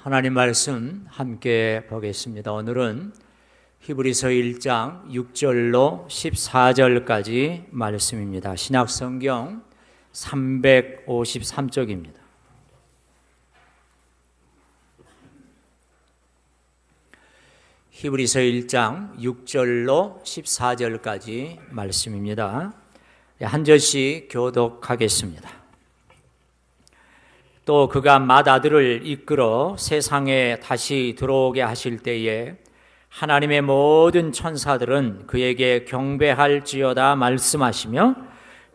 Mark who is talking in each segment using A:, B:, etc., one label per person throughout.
A: 하나님 말씀 함께 보겠습니다. 오늘은 히브리서 1장 6절로 14절까지 말씀입니다. 신약성경 353쪽입니다. 히브리서 1장 6절로 14절까지 말씀입니다. 한 절씩 교독하겠습니다. 또 그가 맏아들을 이끌어 세상에 다시 들어오게 하실 때에 하나님의 모든 천사들은 그에게 경배할지어다 말씀하시며,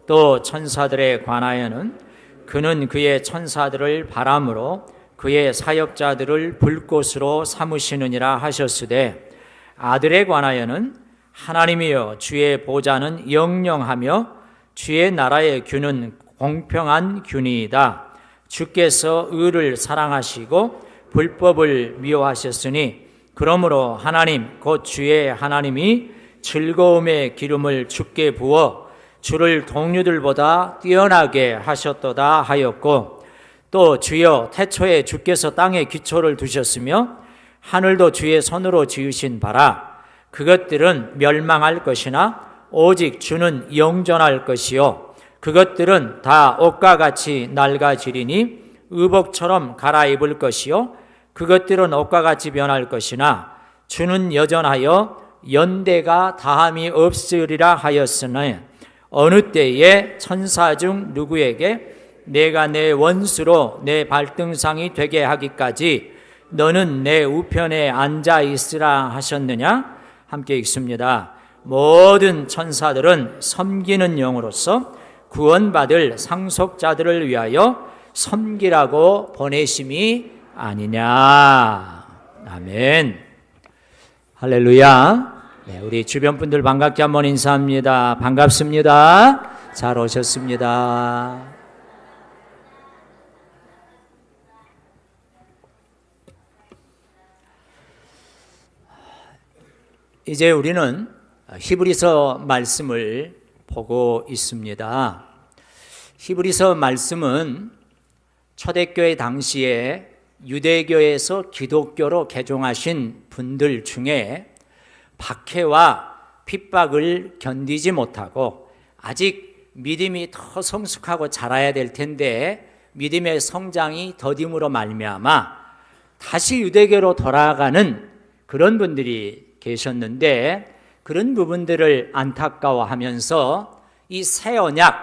A: 또 천사들에 관하여는 그는 그의 천사들을 바람으로 그의 사역자들을 불꽃으로 삼으시느니라 하셨으되, 아들에 관하여는 하나님이여 주의 보좌는 영영하며 주의 나라의 균은 공평한 균이이다. 주께서 의를 사랑하시고 불법을 미워하셨으니 그러므로 하나님 곧 주의 하나님이 즐거움의 기름을 주께 부어 주를 동류들보다 뛰어나게 하셨도다 하였고, 또 주여 태초에 주께서 땅에 기초를 두셨으며 하늘도 주의 손으로 지으신 바라. 그것들은 멸망할 것이나 오직 주는 영존할 것이요 그것들은 다 옷과 같이 낡아지리니 의복처럼 갈아입을 것이요 그것들은 옷과 같이 변할 것이나 주는 여전하여 연대가 다함이 없으리라 하였으니, 어느 때에 천사 중 누구에게 내가 내 원수로 내 발등상이 되게 하기까지 너는 내 우편에 앉아 있으라 하셨느냐? 함께 읽습니다. 모든 천사들은 섬기는 영으로서 구원받을 상속자들을 위하여 섬기라고 보내심이 아니냐. 아멘. 할렐루야. 네, 우리 주변 분들 반갑게 한번 인사합니다. 반갑습니다. 잘 오셨습니다. 이제 우리는 히브리서 말씀을 보고 있습니다. 히브리서 말씀은 초대교회 당시에 유대교에서 기독교로 개종하신 분들 중에 박해와 핍박을 견디지 못하고 아직 믿음이 더 성숙하고 자라야 될 텐데 믿음의 성장이 더딤으로 말미암아 다시 유대교로 돌아가는 그런 분들이 계셨는데, 그런 부분들을 안타까워하면서 이 새 언약,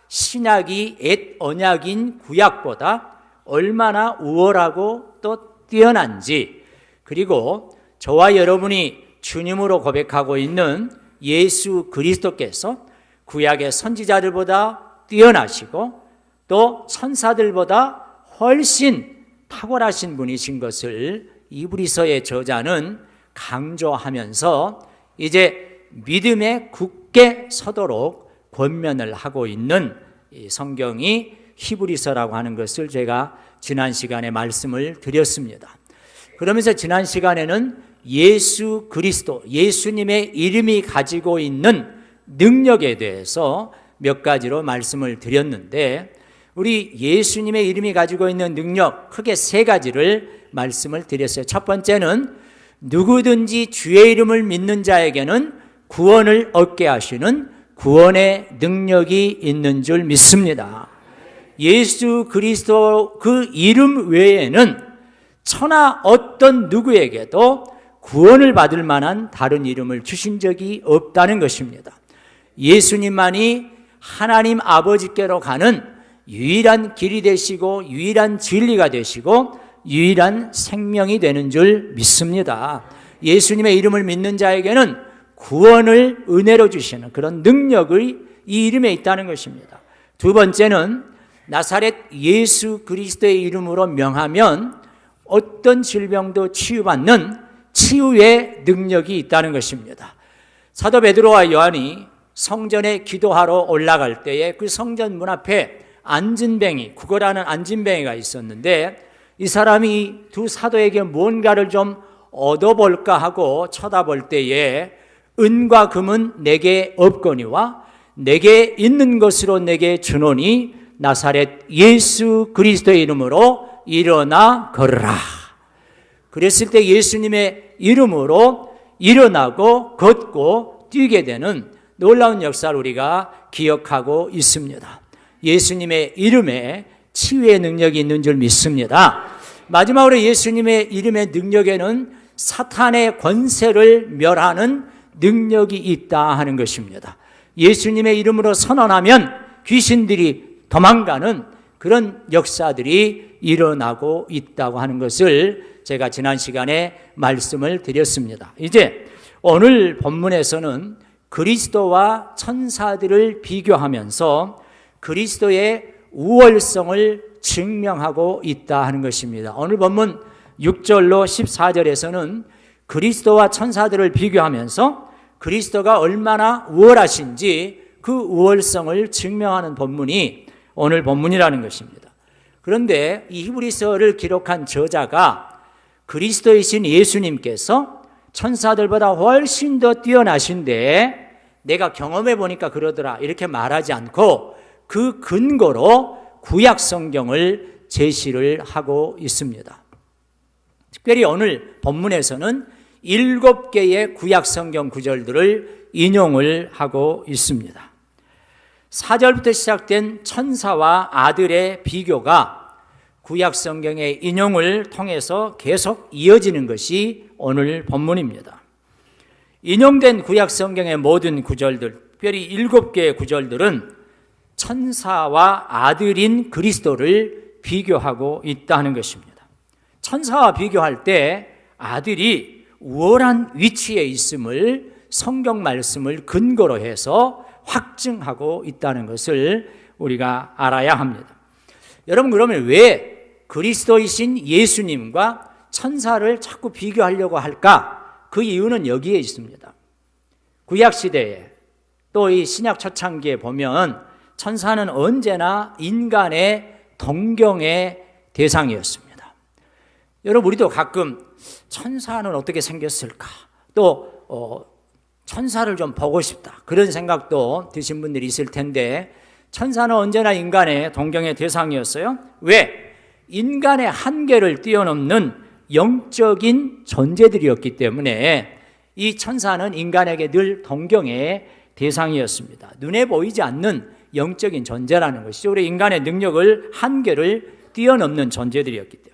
A: 신약이 옛 언약인 구약보다 얼마나 우월하고 또 뛰어난지, 그리고 저와 여러분이 주님으로 고백하고 있는 예수 그리스도께서 구약의 선지자들보다 뛰어나시고 또 천사들보다 훨씬 탁월하신 분이신 것을 히브리서의 저자는 강조하면서 이제 믿음에 굳게 서도록 권면을 하고 있는 이 성경이 히브리서라고 하는 것을 제가 지난 시간에 말씀을 드렸습니다. 그러면서 지난 시간에는 예수 그리스도, 예수님의 이름이 가지고 있는 능력에 대해서 몇 가지로 말씀을 드렸는데, 우리 예수님의 이름이 가지고 있는 능력 크게 세 가지를 말씀을 드렸어요. 첫 번째는 누구든지 주의 이름을 믿는 자에게는 구원을 얻게 하시는 구원의 능력이 있는 줄 믿습니다. 예수 그리스도 그 이름 외에는 천하 어떤 누구에게도 구원을 받을 만한 다른 이름을 주신 적이 없다는 것입니다. 예수님만이 하나님 아버지께로 가는 유일한 길이 되시고 유일한 진리가 되시고 유일한 생명이 되는 줄 믿습니다. 예수님의 이름을 믿는 자에게는 구원을 은혜로 주시는 그런 능력이 이 이름에 있다는 것입니다. 두 번째는 나사렛 예수 그리스도의 이름으로 명하면 어떤 질병도 치유받는 치유의 능력이 있다는 것입니다. 사도 베드로와 요한이 성전에 기도하러 올라갈 때에 그 성전 문 앞에 안진뱅이, 구걸하는 안진뱅이가 있었는데, 이 사람이 두 사도에게 뭔가를 좀 얻어볼까 하고 쳐다볼 때에 은과 금은 내게 없거니와 내게 있는 것으로 내게 주노니 나사렛 예수 그리스도의 이름으로 일어나 걸으라. 그랬을 때 예수님의 이름으로 일어나고 걷고 뛰게 되는 놀라운 역사를 우리가 기억하고 있습니다. 예수님의 이름에 치유의 능력이 있는 줄 믿습니다. 마지막으로 예수님의 이름의 능력에는 사탄의 권세를 멸하는 능력이 있다 하는 것입니다. 예수님의 이름으로 선언하면 귀신들이 도망가는 그런 역사들이 일어나고 있다고 하는 것을 제가 지난 시간에 말씀을 드렸습니다. 이제 오늘 본문에서는 그리스도와 천사들을 비교하면서 그리스도의 우월성을 증명하고 있다 하는 것입니다. 오늘 본문 6절로 14절에서는 그리스도와 천사들을 비교하면서 그리스도가 얼마나 우월하신지 그 우월성을 증명하는 본문이 오늘 본문이라는 것입니다. 그런데 이 히브리서를 기록한 저자가 그리스도이신 예수님께서 천사들보다 훨씬 더 뛰어나신데 내가 경험해 보니까 그러더라 이렇게 말하지 않고 그 근거로 구약 성경을 제시를 하고 있습니다. 특별히 오늘 본문에서는 7개의 구약 성경 구절들을 인용을 하고 있습니다. 4절부터 시작된 천사와 아들의 비교가 구약 성경의 인용을 통해서 계속 이어지는 것이 오늘 본문입니다. 인용된 구약 성경의 모든 구절들, 특별히 7개의 구절들은 천사와 아들인 그리스도를 비교하고 있다는 것입니다. 천사와 비교할 때 아들이 우월한 위치에 있음을 성경 말씀을 근거로 해서 확증하고 있다는 것을 우리가 알아야 합니다. 여러분, 그러면 왜 그리스도이신 예수님과 천사를 자꾸 비교하려고 할까? 그 이유는 여기에 있습니다. 구약시대에 또 이 신약 초창기에 보면 천사는 언제나 인간의 동경의 대상이었습니다. 여러분, 우리도 가끔 천사는 어떻게 생겼을까? 또 천사를 좀 보고 싶다. 그런 생각도 드신 분들이 있을 텐데 천사는 언제나 인간의 동경의 대상이었어요. 왜? 인간의 한계를 뛰어넘는 영적인 존재들이었기 때문에 이 천사는 인간에게 늘 동경의 대상이었습니다. 눈에 보이지 않는 영적인 존재라는 것이죠. 우리 인간의 능력을 한계를 뛰어넘는 존재들이었기 때문에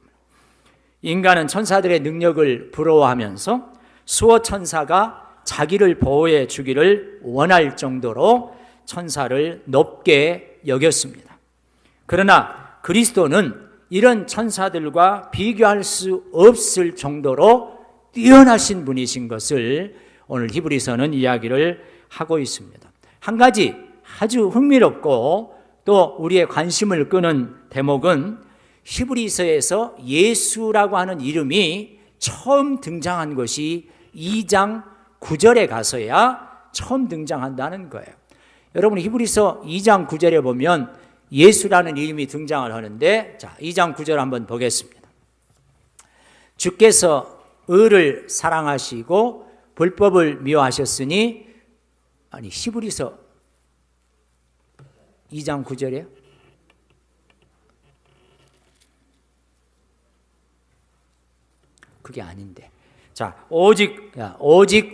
A: 인간은 천사들의 능력을 부러워하면서 수호 천사가 자기를 보호해 주기를 원할 정도로 천사를 높게 여겼습니다. 그러나 그리스도는 이런 천사들과 비교할 수 없을 정도로 뛰어나신 분이신 것을 오늘 히브리서는 이야기를 하고 있습니다. 한 가지 아주 흥미롭고 또 우리의 관심을 끄는 대목은 히브리서에서 예수라고 하는 이름이 처음 등장한 것이 2장 9절에 가서야 처음 등장한다는 거예요. 여러분, 히브리서 2장 9절에 보면 예수라는 이름이 등장을 하는데, 자, 2장 9절 한번 보겠습니다. 주께서 의를 사랑하시고 불법을 미워하셨으니, 아니 히브리서 2장 9절이에요? 그게 아닌데. 자, 오직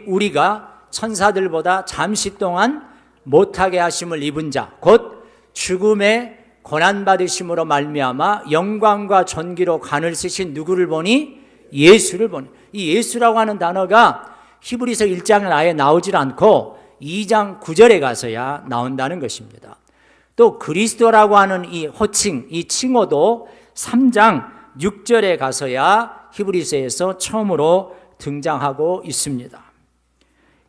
A: 우리가 천사들보다 잠시 동안 못하게 하심을 입은 자, 곧 죽음의 고난받으심으로 말미암아 영광과 존귀로 관을 쓰신 누구를 보니? 예수를 보니. 이 예수라고 하는 단어가 히브리서 1장은 아예 나오질 않고 2장 9절에 가서야 나온다는 것입니다. 또 그리스도라고 하는 이 호칭, 이 칭호도 3장 6절에 가서야 히브리서에서 처음으로 등장하고 있습니다.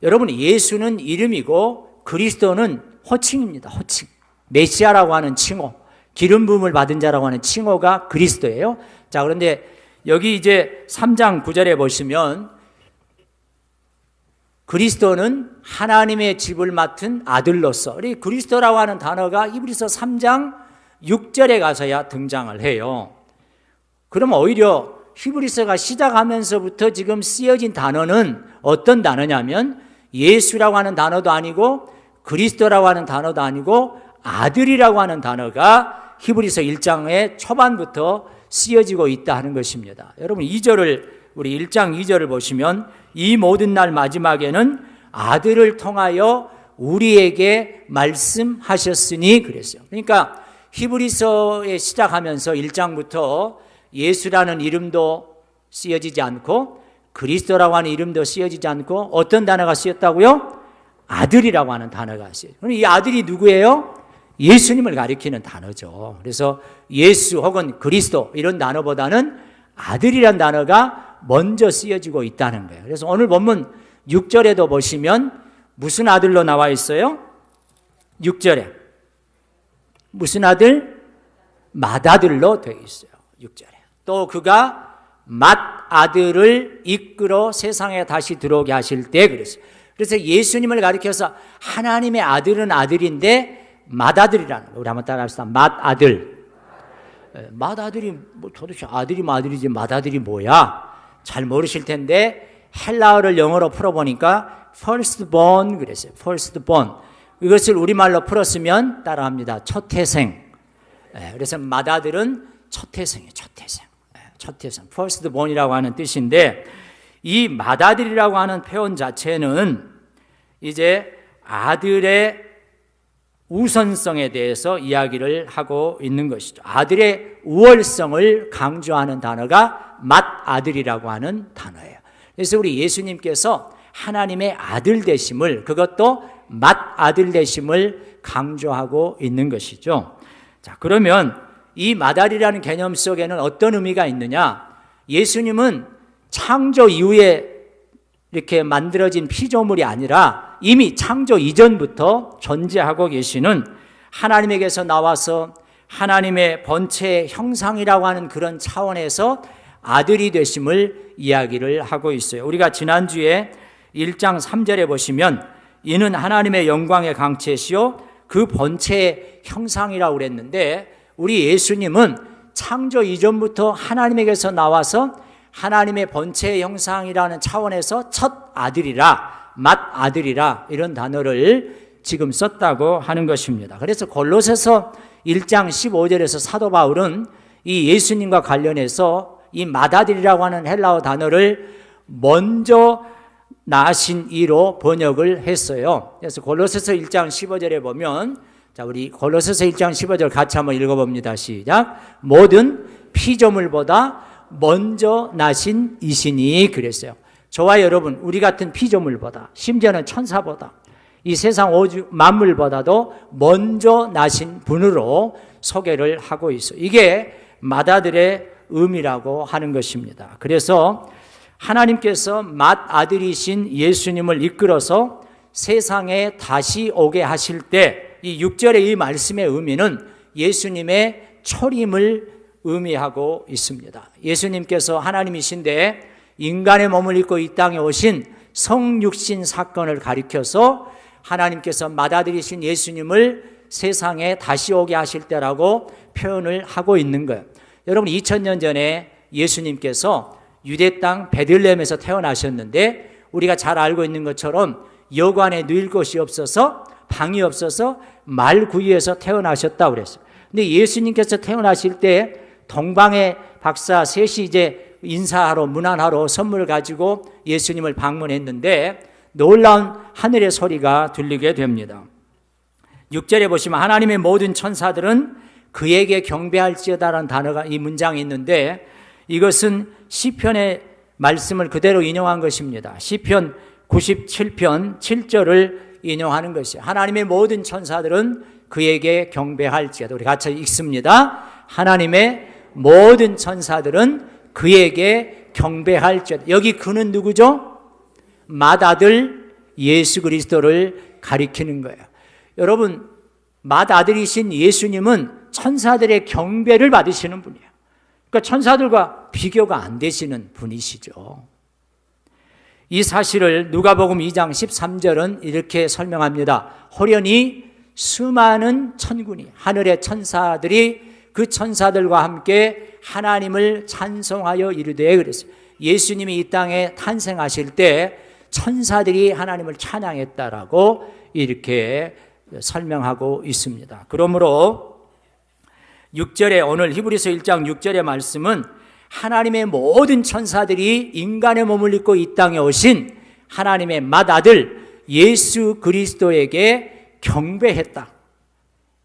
A: 여러분, 예수는 이름이고 그리스도는 호칭입니다. 호칭. 메시아라고 하는 칭호, 기름 부음을 받은 자라고 하는 칭호가 그리스도예요. 자, 그런데 여기 이제 3장 9절에 보시면 그리스도는 하나님의 집을 맡은 아들로서, 이 그리스도라고 하는 단어가 히브리서 3장 6절에 가서야 등장을 해요. 그럼 오히려 히브리서가 시작하면서부터 지금 쓰여진 단어는 어떤 단어냐면 예수라고 하는 단어도 아니고 그리스도라고 하는 단어도 아니고 아들이라고 하는 단어가 히브리서 1장의 초반부터 쓰여지고 있다 하는 것입니다. 여러분, 2절을 우리 1장 2절을 보시면 이 모든 날 마지막에는 아들을 통하여 우리에게 말씀하셨으니 그랬어요. 그러니까 히브리서에 시작하면서 1장부터 예수라는 이름도 쓰여지지 않고 그리스도라고 하는 이름도 쓰여지지 않고 어떤 단어가 쓰였다고요? 아들이라고 하는 단어가 쓰여요. 그럼 이 아들이 누구예요? 예수님을 가리키는 단어죠. 그래서 예수 혹은 그리스도 이런 단어보다는 아들이란 단어가 먼저 쓰여지고 있다는 거예요. 그래서 오늘 본문 6절에도 보시면 무슨 아들로 나와 있어요? 6절에 무슨 아들? 맏아들로 되어 있어요. 6절에 또 그가 맏아들을 이끌어 세상에 다시 들어오게 하실 때 그랬어요. 그래서 예수님을 가리켜서 하나님의 아들은 아들인데 맏아들이라는 거예요. 우리 한번 따라합시다. 맏아들. 맏아들이 뭐 도대체 아들이 맏아들이지 맏아들이 뭐야? 잘 모르실 텐데 헬라어를 영어로 풀어보니까 firstborn 그랬어요. firstborn. 이것을 우리말로 풀었으면 따라합니다. 첫태생. 그래서 맏아들은 첫태생이에요. 첫태생. 첫태생. firstborn이라고 하는 뜻인데 이 맏아들이라고 하는 표현 자체는 이제 아들의 우선성에 대해서 이야기를 하고 있는 것이죠. 아들의 우월성을 강조하는 단어가 맏아들이라고 하는 단어예요. 그래서 우리 예수님께서 하나님의 아들 되심을 그것도 맏아들 되심을 강조하고 있는 것이죠. 자, 그러면 이 맏아들이라는 개념 속에는 어떤 의미가 있느냐? 예수님은 창조 이후에 이렇게 만들어진 피조물이 아니라 이미 창조 이전부터 존재하고 계시는 하나님에게서 나와서 하나님의 본체의 형상이라고 하는 그런 차원에서 아들이 되심을 이야기를 하고 있어요. 우리가 지난주에 1장 3절에 보시면 이는 하나님의 영광의 강체시요 그 본체의 형상이라고 그랬는데 우리 예수님은 창조 이전부터 하나님에게서 나와서 하나님의 본체의 형상이라는 차원에서 첫 아들이라 맏아들이라 이런 단어를 지금 썼다고 하는 것입니다. 그래서 골로새서 1장 15절에서 사도 바울은 이 예수님과 관련해서 이 맏아들이라고 하는 헬라어 단어를 먼저 나신 이로 번역을 했어요. 그래서 골로새서 1장 15절에 보면 자, 우리 골로새서 1장 15절 같이 한번 읽어봅니다. 시작. 모든 피조물보다 먼저 나신 이시니 그랬어요. 저와 여러분 우리 같은 피조물보다 심지어는 천사보다 이 세상 오직 만물보다도 먼저 나신 분으로 소개를 하고 있어요. 이게 맏아들의 의미라고 하는 것입니다. 그래서 하나님께서 맏아들이신 예수님을 이끌어서 세상에 다시 오게 하실 때 이 6절의 이 말씀의 의미는 예수님의 초림을 의미하고 있습니다. 예수님께서 하나님이신데 인간의 몸을 입고 이 땅에 오신 성육신 사건을 가리켜서 하나님께서 맏아들이신 예수님을 세상에 다시 오게 하실 때라고 표현을 하고 있는 거예요. 여러분 2000년 전에 예수님께서 유대 땅 베들레헴에서 태어나셨는데 우리가 잘 알고 있는 것처럼 여관에 누일 곳이 없어서 방이 없어서 말구유에서 태어나셨다고 그랬어요. 근데 예수님께서 태어나실 때 동방의 박사 셋이 이제 인사하러 문안하러 선물을 가지고 예수님을 방문했는데 놀라운 하늘의 소리가 들리게 됩니다. 6절에 보시면 하나님의 모든 천사들은 그에게 경배할지어다라는 단어가 이 문장에 있는데 이것은 시편의 말씀을 그대로 인용한 것입니다. 시편 97편 7절을 인용하는 것이에요. 하나님의 모든 천사들은 그에게 경배할지어다. 우리 같이 읽습니다. 하나님의 모든 천사들은 그에게 경배할지어다. 여기 그는 누구죠? 맏아들 예수 그리스도를 가리키는 거예요. 여러분 맏아들이신 예수님은 천사들의 경배를 받으시는 분이에요. 그러니까 천사들과 비교가 안 되시는 분이시죠. 이 사실을 누가복음 2장 13절은 이렇게 설명합니다. 호련히 수많은 천군이 하늘의 천사들이 그 천사들과 함께 하나님을 찬송하여 이르되 그랬어요. 예수님이 이 땅에 탄생하실 때 천사들이 하나님을 찬양했다라고 이렇게 설명하고 있습니다. 그러므로 6절에 오늘 히브리서 1장 6절의 말씀은 하나님의 모든 천사들이 인간의 몸을 입고 이 땅에 오신 하나님의 맏아들 예수 그리스도에게 경배했다.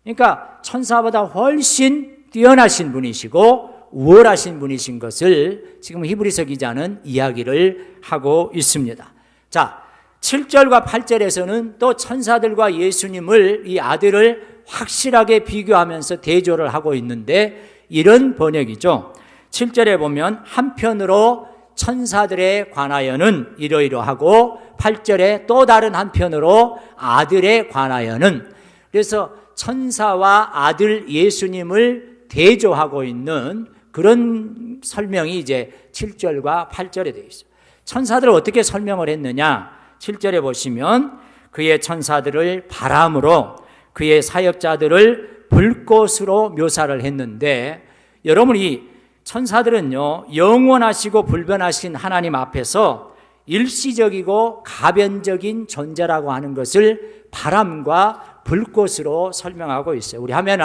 A: 그러니까 천사보다 훨씬 뛰어나신 분이시고 우월하신 분이신 것을 지금 히브리서 기자는 이야기를 하고 있습니다. 자, 7절과 8절에서는 또 천사들과 예수님을, 이 아들을 확실하게 비교하면서 대조를 하고 있는데 이런 번역이죠. 7절에 보면 한편으로 천사들에 관하여는 이러이러하고 8절에 또 다른 한편으로 아들에 관하여는, 그래서 천사와 아들 예수님을 대조하고 있는 그런 설명이 이제 7절과 8절에 되어 있어요. 천사들을 어떻게 설명을 했느냐? 7절에 보시면 그의 천사들을 바람으로 그의 사역자들을 불꽃으로 묘사를 했는데, 여러분 이 천사들은요 영원하시고 불변하신 하나님 앞에서 일시적이고 가변적인 존재라고 하는 것을 바람과 불꽃으로 설명하고 있어요. 우리 화면을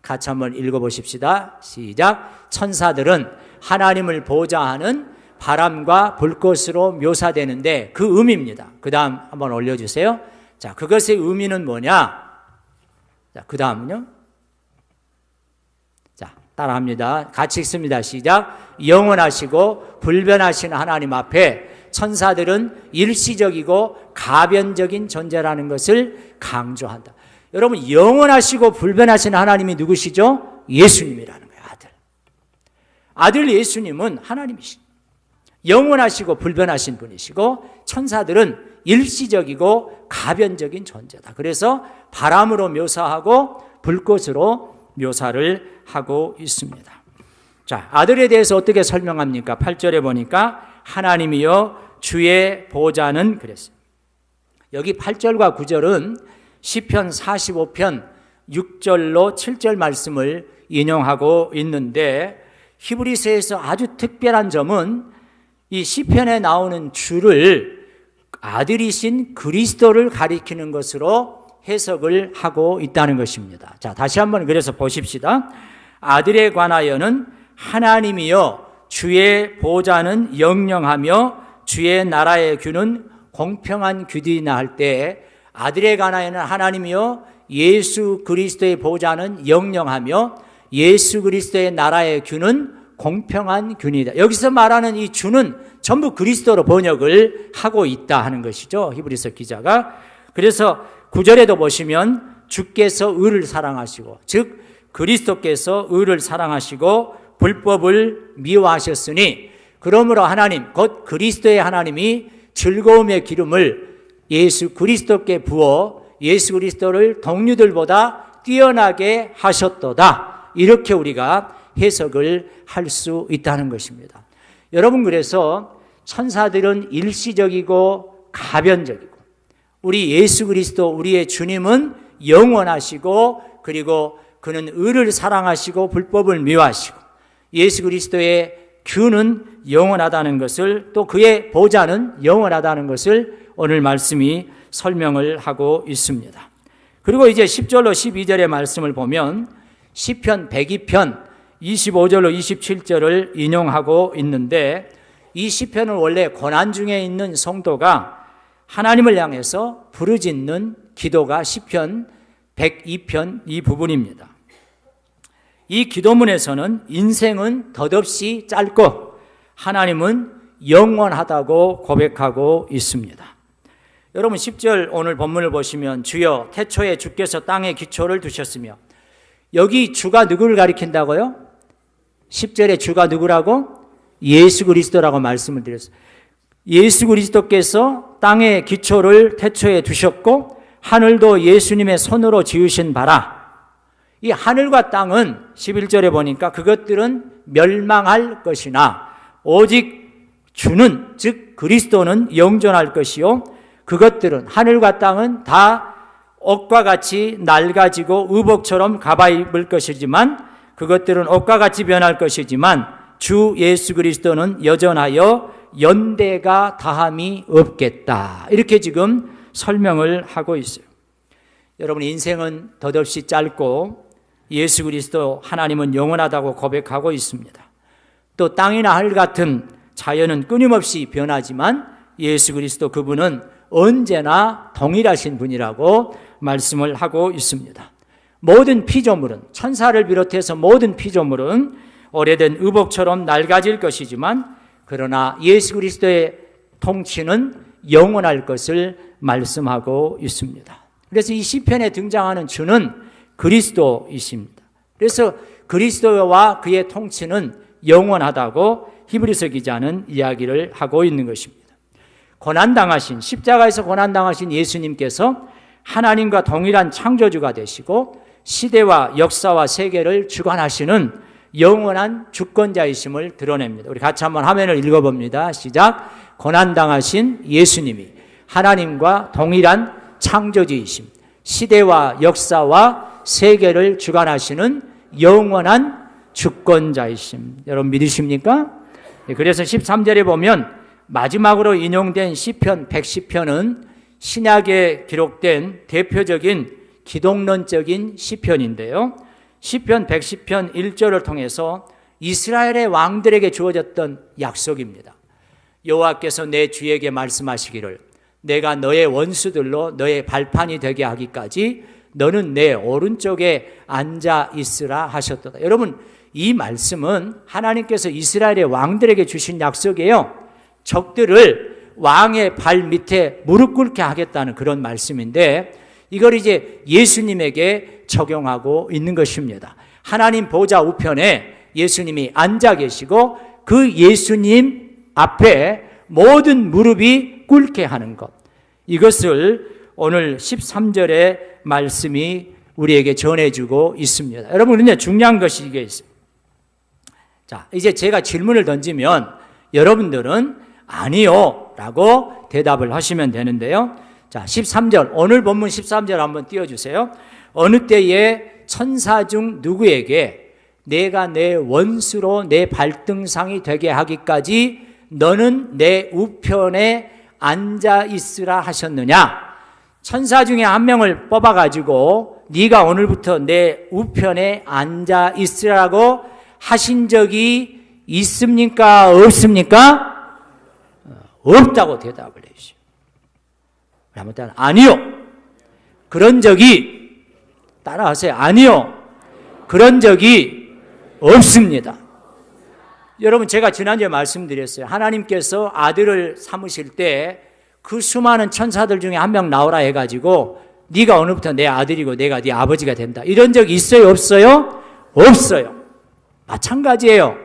A: 같이 한번 읽어보십시다. 시작. 천사들은 하나님을 보좌하는 바람과 불꽃으로 묘사되는데 그 의미입니다. 그 다음 한번 올려주세요. 자, 그것의 의미는 뭐냐? 자, 그 다음은요. 자, 따라합니다. 같이 읽습니다. 시작. 영원하시고 불변하신 하나님 앞에 천사들은 일시적이고 가변적인 존재라는 것을 강조한다. 여러분, 영원하시고 불변하신 하나님이 누구시죠? 예수님이라는 거예요. 아들 예수님은 하나님이시죠. 영원하시고 불변하신 분이시고 천사들은 일시적이고 가변적인 존재다. 그래서 바람으로 묘사하고 불꽃으로 묘사를 하고 있습니다. 자, 아들에 대해서 어떻게 설명합니까? 8절에 보니까 하나님이여 주의 보좌는 그랬어요. 여기 8절과 9절은 시편 45편 6절로 7절 말씀을 인용하고 있는데, 히브리서에서 아주 특별한 점은 이 시편에 나오는 주를 아들이신 그리스도를 가리키는 것으로 해석을 하고 있다는 것입니다. 자, 다시 한번 그래서 보십시다. 아들에 관하여는 하나님이여 주의 보좌는 영영하며 주의 나라의 규는 공평한 규디나 할 때, 아들에 관하여는 하나님이여 예수 그리스도의 보좌는 영영하며 예수 그리스도의 나라의 규는 공평한 균이다. 여기서 말하는 이 주는 전부 그리스도로 번역을 하고 있다 하는 것이죠, 히브리서 기자가. 그래서 9절에도 보시면 주께서 의를 사랑하시고, 즉 그리스도께서 의를 사랑하시고 불법을 미워하셨으니, 그러므로 하나님 곧 그리스도의 하나님이 즐거움의 기름을 예수 그리스도께 부어 예수 그리스도를 동류들보다 뛰어나게 하셨도다. 이렇게 우리가 해석을 할 수 있다는 것입니다. 여러분, 그래서 천사들은 일시적이고 가변적이고, 우리 예수 그리스도 우리의 주님은 영원하시고, 그리고 그는 의를 사랑하시고 불법을 미워하시고 예수 그리스도의 규는 영원하다는 것을, 또 그의 보좌는 영원하다는 것을 오늘 말씀이 설명을 하고 있습니다. 그리고 이제 10절로 12절의 말씀을 보면 시편 102편 25절로 27절을 인용하고 있는데, 이 시편은 원래 고난 중에 있는 성도가 하나님을 향해서 부르짖는 기도가 시편 102편 이 부분입니다. 이 기도문에서는 인생은 덧없이 짧고 하나님은 영원하다고 고백하고 있습니다. 여러분, 10절 오늘 본문을 보시면 주여 태초에 주께서 땅에 기초를 두셨으며, 여기 주가 누구를 가리킨다고요? 10절에 주가 누구라고? 예수 그리스도라고 말씀을 드렸어요. 예수 그리스도께서 땅에 기초를 태초에 두셨고 하늘도 예수님의 손으로 지으신 바라. 이 하늘과 땅은 11절에 보니까 그것들은 멸망할 것이나 오직 주는, 즉 그리스도는 영존할 것이요, 그것들은, 하늘과 땅은 다 옷과 같이 낡아지고 의복처럼 가봐입을 것이지만, 그것들은 옷과 같이 변할 것이지만 주 예수 그리스도는 여전하여 연대가 다함이 없겠다. 이렇게 지금 설명을 하고 있어요. 여러분, 인생은 덧없이 짧고 예수 그리스도 하나님은 영원하다고 고백하고 있습니다. 또 땅이나 하늘 같은 자연은 끊임없이 변하지만 예수 그리스도 그분은 언제나 동일하신 분이라고 말씀을 하고 있습니다. 모든 피조물은, 천사를 비롯해서 모든 피조물은 오래된 의복처럼 낡아질 것이지만 그러나 예수 그리스도의 통치는 영원할 것을 말씀하고 있습니다. 그래서 이 시편에 등장하는 주는 그리스도이십니다. 그래서 그리스도와 그의 통치는 영원하다고 히브리서 기자는 이야기를 하고 있는 것입니다. 고난당하신, 십자가에서 고난당하신 예수님께서 하나님과 동일한 창조주가 되시고 시대와 역사와 세계를 주관하시는 영원한 주권자이심을 드러냅니다. 우리 같이 한번 화면을 읽어봅니다. 시작. 고난당하신 예수님이 하나님과 동일한 창조주이심, 시대와 역사와 세계를 주관하시는 영원한 주권자이심. 여러분 믿으십니까? 그래서 13절에 보면 마지막으로 인용된 시편 110편은 신약에 기록된 대표적인 기독론적인 시편인데요. 시편 110편 1절을 통해서 이스라엘의 왕들에게 주어졌던 약속입니다. 여호와께서 내 주에게 말씀하시기를 내가 너의 원수들로 너의 발판이 되게 하기까지 너는 내 오른쪽에 앉아 있으라 하셨도다. 여러분, 이 말씀은 하나님께서 이스라엘의 왕들에게 주신 약속이에요. 적들을 왕의 발 밑에 무릎 꿇게 하겠다는 그런 말씀인데 이걸 이제 예수님에게 적용하고 있는 것입니다. 하나님 보좌 우편에 예수님이 앉아 계시고 그 예수님 앞에 모든 무릎이 꿇게 하는 것. 이것을 오늘 13절의 말씀이 우리에게 전해주고 있습니다. 여러분, 그런데 중요한 것이 이게 있어요. 자, 이제 제가 질문을 던지면 여러분들은 아니요 라고 대답을 하시면 되는데요. 자, 13절, 오늘 본문 13절 한번 띄워주세요. 어느 때에 천사 중 누구에게 내가 내 원수로 내 발등상이 되게 하기까지 너는 내 우편에 앉아 있으라 하셨느냐? 천사 중에 한 명을 뽑아가지고 네가 오늘부터 내 우편에 앉아 있으라고 하신 적이 있습니까? 없습니까? 없다고 대답을 해주시오. 아무튼 아니요. 그런 적이, 따라하세요. 아니요. 그런 적이 없습니다. 여러분, 제가 지난주에 말씀드렸어요. 하나님께서 아들을 삼으실 때 그 수많은 천사들 중에 한 명 나오라 해가지고 네가 오늘부터 내 아들이고 내가 네 아버지가 된다. 이런 적 있어요? 없어요? 없어요. 마찬가지예요.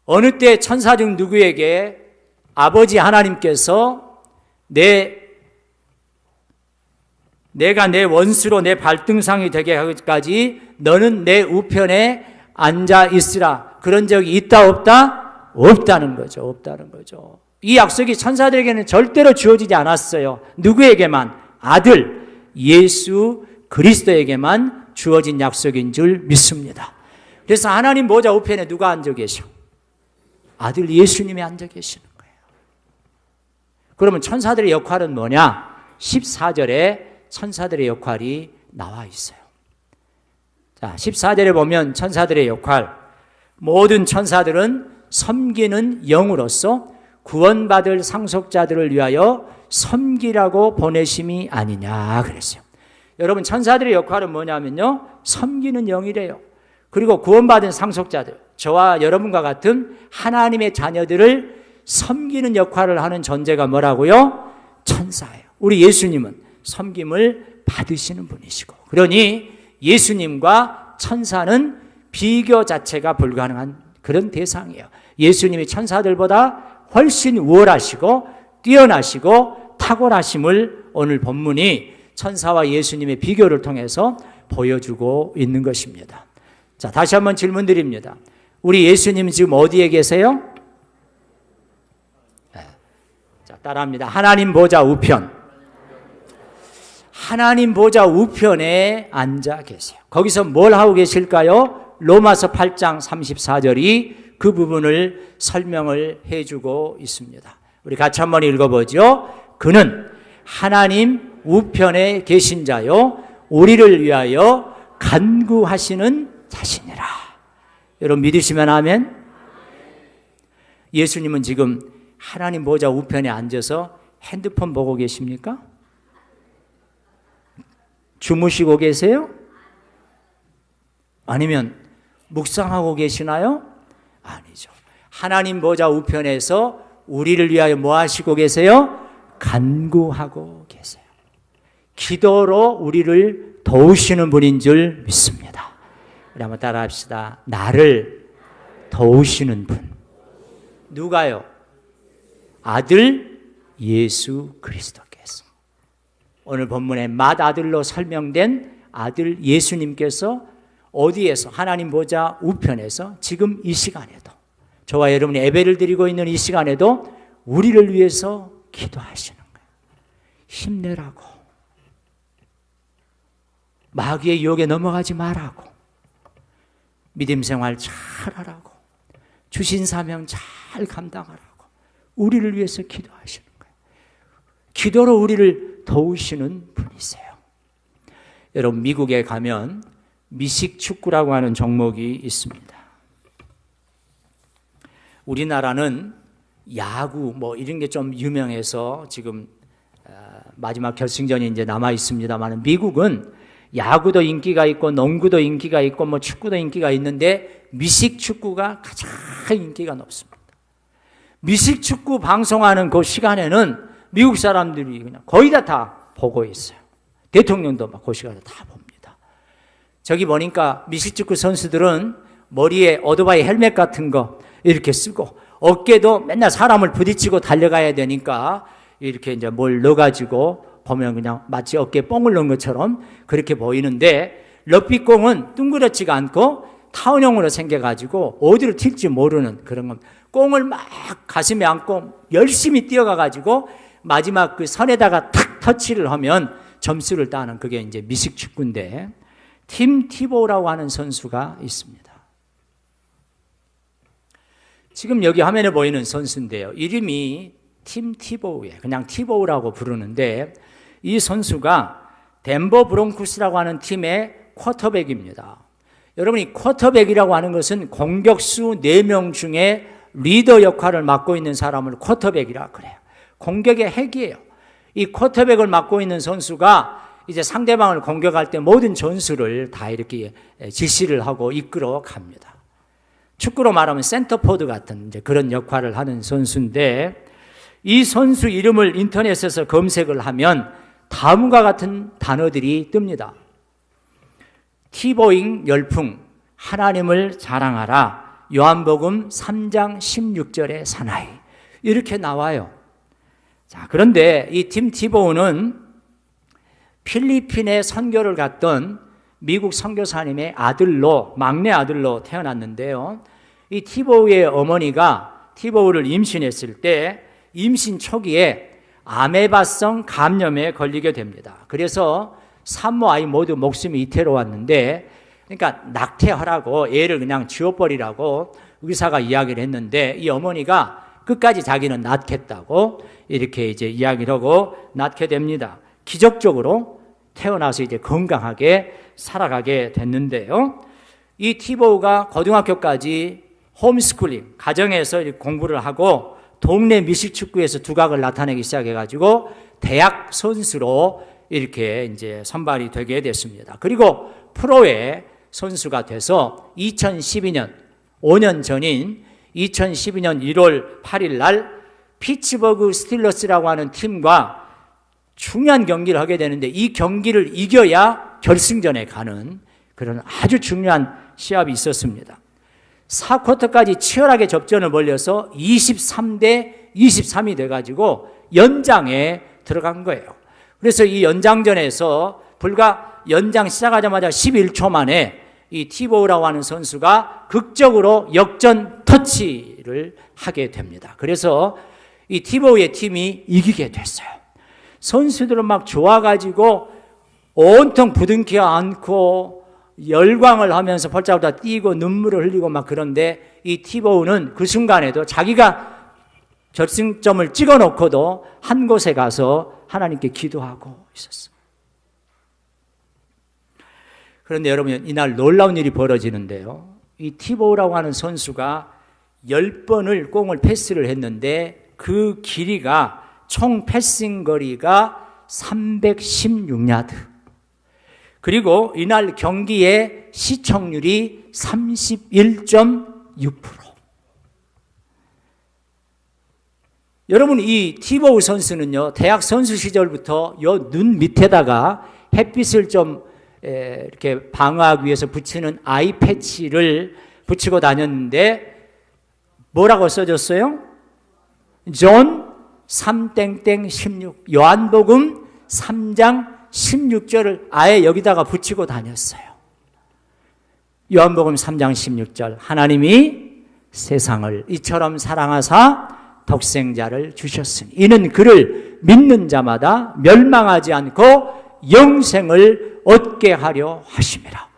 A: 어느 때 천사 중 누구에게 아버지 하나님께서 내가 내 원수로 내 발등상이 되게 하기까지 너는 내 우편에 앉아 있으라. 그런 적이 있다 없다? 없다는 거죠. 없다는 거죠. 이 약속이 천사들에게는 절대로 주어지지 않았어요. 누구에게만? 아들 예수 그리스도에게만 주어진 약속인 줄 믿습니다. 그래서 하나님 보좌 우편에 누가 앉아 계셔? 아들 예수님이 앉아 계시는 거예요. 그러면 천사들의 역할은 뭐냐? 14절에 천사들의 역할이 나와 있어요. 자, 14절에 보면 천사들의 역할, 모든 천사들은 섬기는 영으로서 구원받을 상속자들을 위하여 섬기라고 보내심이 아니냐 그랬어요. 여러분, 천사들의 역할은 뭐냐면요, 섬기는 영이래요. 그리고 구원받은 상속자들, 저와 여러분과 같은 하나님의 자녀들을 섬기는 역할을 하는 존재가 뭐라고요? 천사예요. 우리 예수님은 섬김을 받으시는 분이시고, 그러니 예수님과 천사는 비교 자체가 불가능한 그런 대상이에요. 예수님이 천사들보다 훨씬 우월하시고 뛰어나시고 탁월하심을 오늘 본문이 천사와 예수님의 비교를 통해서 보여주고 있는 것입니다. 자, 다시 한번 질문 드립니다. 우리 예수님 지금 어디에 계세요? 자, 따라합니다. 하나님 보좌 우편. 하나님 보좌 우편에 앉아 계세요. 거기서 뭘 하고 계실까요? 로마서 8장 34절이 그 부분을 설명을 해주고 있습니다. 우리 같이 한번 읽어보죠. 그는 하나님 우편에 계신 자요 우리를 위하여 간구하시는 자시니라. 여러분 믿으시면 아멘. 예수님은 지금 하나님 보좌 우편에 앉아서 핸드폰 보고 계십니까? 주무시고 계세요? 아니면 묵상하고 계시나요? 아니죠. 하나님 보좌 우편에서 우리를 위하여 뭐 하시고 계세요? 간구하고 계세요. 기도로 우리를 도우시는 분인 줄 믿습니다. 우리 한번 따라 합시다. 나를 도우시는 분. 누가요? 아들 예수 그리스도께서. 오늘 본문에 맏아들로 설명된 아들 예수님께서 어디에서? 하나님 보좌 우편에서 지금 이 시간에도, 저와 여러분이 예배를 드리고 있는 이 시간에도 우리를 위해서 기도하시는 거예요. 힘내라고, 마귀의 유혹에 넘어가지 말라고, 믿음 생활 잘하라고, 주신 사명 잘 감당하라고 우리를 위해서 기도하시는 거예요. 기도로 우리를 도우시는 분이세요. 여러분, 미국에 가면 미식축구라고 하는 종목이 있습니다. 우리나라는 야구 뭐 이런 게 좀 유명해서 지금 마지막 결승전이 이제 남아 있습니다만, 미국은 야구도 인기가 있고 농구도 인기가 있고 뭐 축구도 인기가 있는데 미식축구가 가장 인기가 높습니다. 미식축구 방송하는 그 시간에는 미국 사람들이 그냥 거의 다 보고 있어요. 대통령도 막 그 시간에 다 봅니다. 저기 보니까 미식축구 선수들은 머리에 오토바이 헬멧 같은 거 이렇게 쓰고, 어깨도 맨날 사람을 부딪히고 달려가야 되니까 이렇게 이제 뭘 넣어가지고 보면 그냥 마치 어깨에 뽕을 넣은 것처럼 그렇게 보이는데, 럭비공은 둥그렇지가 않고 타원형으로 생겨가지고 어디로 튈지 모르는 그런 겁니다. 공을 막 가슴에 안고 열심히 뛰어가가지고 마지막 그 선에다가 탁 터치를 하면 점수를 따는, 그게 이제 미식축구인데, 팀 티보우라고 하는 선수가 있습니다. 지금 여기 화면에 보이는 선수인데요, 이름이 팀 티보우예요. 그냥 티보우라고 부르는데, 이 선수가 덴버 브론코스라고 하는 팀의 쿼터백입니다. 여러분이 쿼터백이라고 하는 것은 공격수 4명 중에 리더 역할을 맡고 있는 사람을 쿼터백이라 그래요. 공격의 핵이에요. 이 쿼터백을 맡고 있는 선수가 이제 상대방을 공격할 때 모든 전술을 다 이렇게 지시를 하고 이끌어 갑니다. 축구로 말하면 센터포드 같은 이제 그런 역할을 하는 선수인데, 이 선수 이름을 인터넷에서 검색을 하면 다음과 같은 단어들이 뜹니다. 티보잉 열풍, 하나님을 자랑하라, 요한복음 3장 16절의 사나이, 이렇게 나와요. 자, 그런데 이 팀 티보우는 필리핀에 선교를 갔던 미국 선교사님의 아들로, 막내 아들로 태어났는데요, 이 티보우의 어머니가 티보우를 임신했을 때 임신 초기에 아메바성 감염에 걸리게 됩니다. 그래서 산모 아이 모두 목숨이 이태로웠는데, 그러니까 낙태하라고, 애를 그냥 지워버리라고 의사가 이야기를 했는데, 이 어머니가 끝까지 자기는 낳겠다고 이렇게 이제 이야기를 하고 낳게 됩니다. 기적적으로 태어나서 이제 건강하게 살아가게 됐는데요, 이 티보우가 고등학교까지 홈스쿨링, 가정에서 공부를 하고 동네 미식축구에서 두각을 나타내기 시작해가지고 대학 선수로 이렇게 이제 선발이 되게 됐습니다. 그리고 프로의 선수가 돼서 2012년, 5년 전인 2012년 1월 8일 날 피츠버그 스틸러스라고 하는 팀과 중요한 경기를 하게 되는데, 이 경기를 이겨야 결승전에 가는 그런 아주 중요한 시합이 있었습니다. 4쿼터까지 치열하게 접전을 벌려서 23대 23이 돼가지고 연장에 들어간 거예요. 그래서 이 연장전에서 불과 연장 시작하자마자 11초 만에 이 티보우라고 하는 선수가 극적으로 역전 터치를 하게 됩니다. 그래서 이 티보우의 팀이 이기게 됐어요. 선수들은 막 좋아가지고 온통 부둥켜 안고 열광을 하면서 펄짝펄짝 뛰고 눈물을 흘리고 막, 그런데 이 티보우는 그 순간에도 자기가 결승점을 찍어놓고도 한 곳에 가서 하나님께 기도하고 있었어요. 그런데 여러분, 이날 놀라운 일이 벌어지는데요, 이 티보우라고 하는 선수가 10번을 공을 패스를 했는데 그 길이가 총 패싱 거리가 316야드. 그리고 이날 경기의 시청률이 31.6%. 여러분, 이 티보우 선수는요, 대학 선수 시절부터 요 눈 밑에다가 햇빛을 좀 이렇게 방어하기 위해서 붙이는 아이 패치를 붙이고 다녔는데 뭐라고 써졌어요? 존 3땡땡16 요한복음 3장 16절을 아예 여기다가 붙이고 다녔어요. 요한복음 3장 16절 하나님이 세상을 이처럼 사랑하사 독생자를 주셨으니 이는 그를 믿는 자마다 멸망하지 않고 영생을 얻게 하려 하심이라.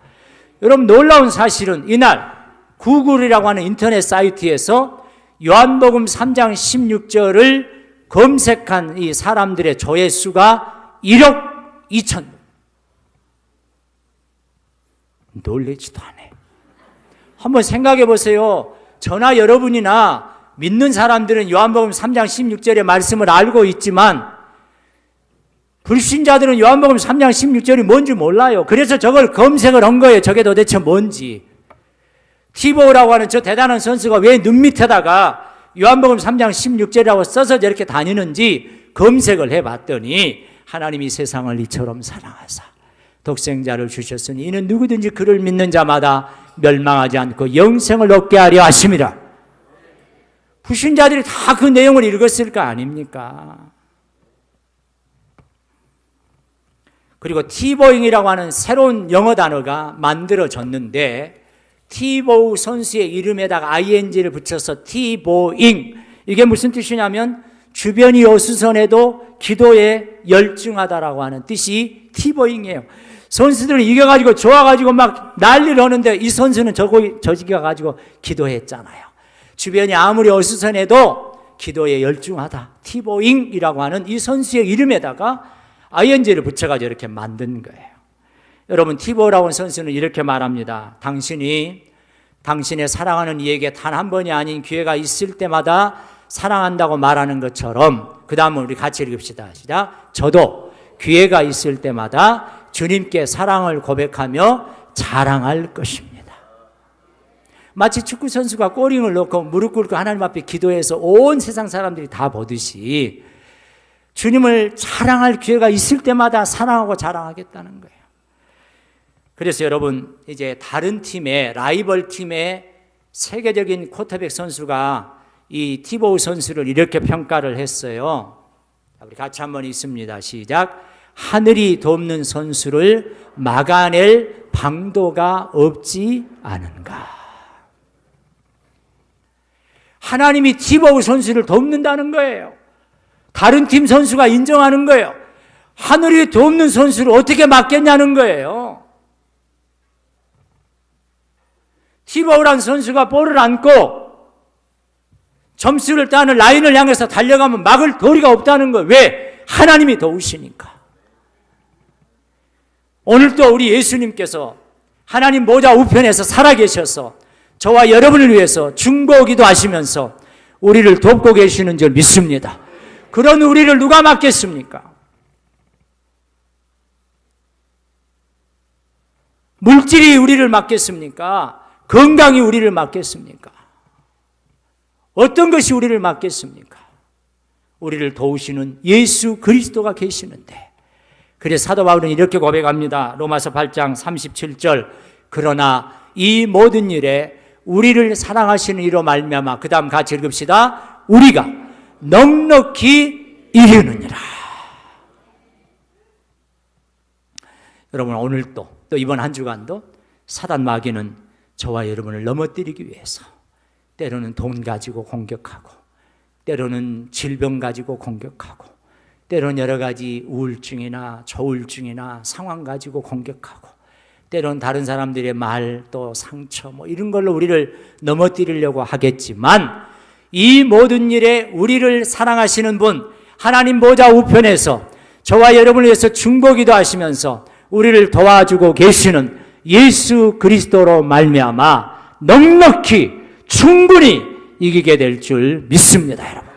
A: 여러분, 놀라운 사실은 이날 구글이라고 하는 인터넷 사이트에서 요한복음 3장 16절을 검색한 이 사람들의 조회수가 1억 2천. 놀라지도 않네. 한번 생각해 보세요. 저나 여러분이나 믿는 사람들은 요한복음 3장 16절의 말씀을 알고 있지만 불신자들은 요한복음 3장 16절이 뭔지 몰라요. 그래서 저걸 검색을 한 거예요. 저게 도대체 뭔지. 티보우라고 하는 저 대단한 선수가 왜 눈 밑에다가 요한복음 3장 16절이라고 써서 저렇게 다니는지 검색을 해봤더니 하나님이 세상을 이처럼 사랑하사 독생자를 주셨으니 이는 누구든지 그를 믿는 자마다 멸망하지 않고 영생을 얻게 하려 하심이라. 불신자들이 다 그 내용을 읽었을 거 아닙니까? 그리고 티보잉이라고 하는 새로운 영어 단어가 만들어졌는데 티보우 선수의 이름에다가 ing를 붙여서 티보잉, 이게 무슨 뜻이냐면 주변이 어수선해도 기도에 열중하다라고 하는 뜻이 티보잉이에요. 선수들은 이겨가지고 좋아가지고 막 난리를 하는데 이 선수는 저기가 가지고 기도했잖아요. 주변이 아무리 어수선해도 기도에 열중하다. 티보잉이라고 하는 이 선수의 이름에다가 ing를 붙여가지고 이렇게 만든 거예요. 여러분, 티보라고 하는 선수는 이렇게 말합니다. 당신이 당신의 사랑하는 이에게 단 한 번이 아닌 기회가 있을 때마다 사랑한다고 말하는 것처럼, 그 다음은 우리 같이 읽읍시다. 시작. 저도 기회가 있을 때마다 주님께 사랑을 고백하며 자랑할 것입니다. 마치 축구 선수가 골링을 넣고 무릎 꿇고 하나님 앞에 기도해서 온 세상 사람들이 다 보듯이 주님을 자랑할 기회가 있을 때마다 사랑하고 자랑하겠다는 거예요. 그래서 여러분, 이제 다른 팀의 라이벌 팀의 세계적인 쿼터백 선수가 이 티보우 선수를 이렇게 평가를 했어요. 우리 같이 한번 읽습니다. 시작. 하늘이 돕는 선수를 막아낼 방도가 없지 않은가. 하나님이 티보우 선수를 돕는다는 거예요. 다른 팀 선수가 인정하는 거예요. 하늘이 돕는 선수를 어떻게 막겠냐는 거예요. 티보우란 선수가 볼을 안고 점수를 따는 라인을 향해서 달려가면 막을 도리가 없다는 거예요. 왜? 하나님이 도우시니까. 오늘도 우리 예수님께서 하나님 보좌 우편에서 살아계셔서 저와 여러분을 위해서 중보기도 하시면서 우리를 돕고 계시는 줄 믿습니다. 그런 우리를 누가 막겠습니까? 물질이 우리를 막겠습니까? 건강이 우리를 막겠습니까? 어떤 것이 우리를 막겠습니까? 우리를 도우시는 예수 그리스도가 계시는데, 그래서 사도 바울은 이렇게 고백합니다. 로마서 8장 37절. 그러나 이 모든 일에 우리를 사랑하시는 이로 말미암아, 그 다음 같이 읽읍시다. 우리가 넉넉히 이루느니라. 여러분, 오늘도 또 이번 한 주간도 사단 마귀는 저와 여러분을 넘어뜨리기 위해서 때로는 돈 가지고 공격하고, 때로는 질병 가지고 공격하고, 때로는 여러 가지 우울증이나 조울증이나 상황 가지고 공격하고, 때로는 다른 사람들의 말, 또 상처 이런 걸로 우리를 넘어뜨리려고 하겠지만, 이 모든 일에 우리를 사랑하시는 분, 하나님 보좌 우편에서 저와 여러분을 위해서 중보기도 하시면서 우리를 도와주고 계시는 예수 그리스도로 말미암아 넉넉히 충분히 이기게 될 줄 믿습니다, 여러분.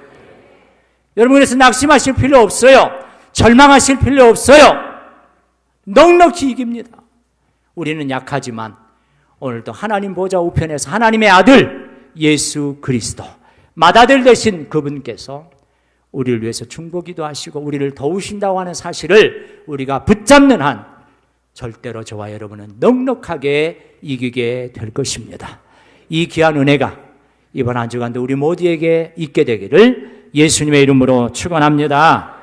A: 여러분, 그래서 낙심하실 필요 없어요. 절망하실 필요 없어요. 넉넉히 이깁니다. 우리는 약하지만 오늘도 하나님 보좌 우편에서 하나님의 아들 예수 그리스도 맏아들 되신 그분께서 우리를 위해서 중보기도 하시고 우리를 도우신다고 하는 사실을 우리가 붙잡는 한 절대로 저와 여러분은 넉넉하게 이기게 될 것입니다. 이 귀한 은혜가 이번 한 주간도 우리 모두에게 있게 되기를 예수님의 이름으로 축원합니다.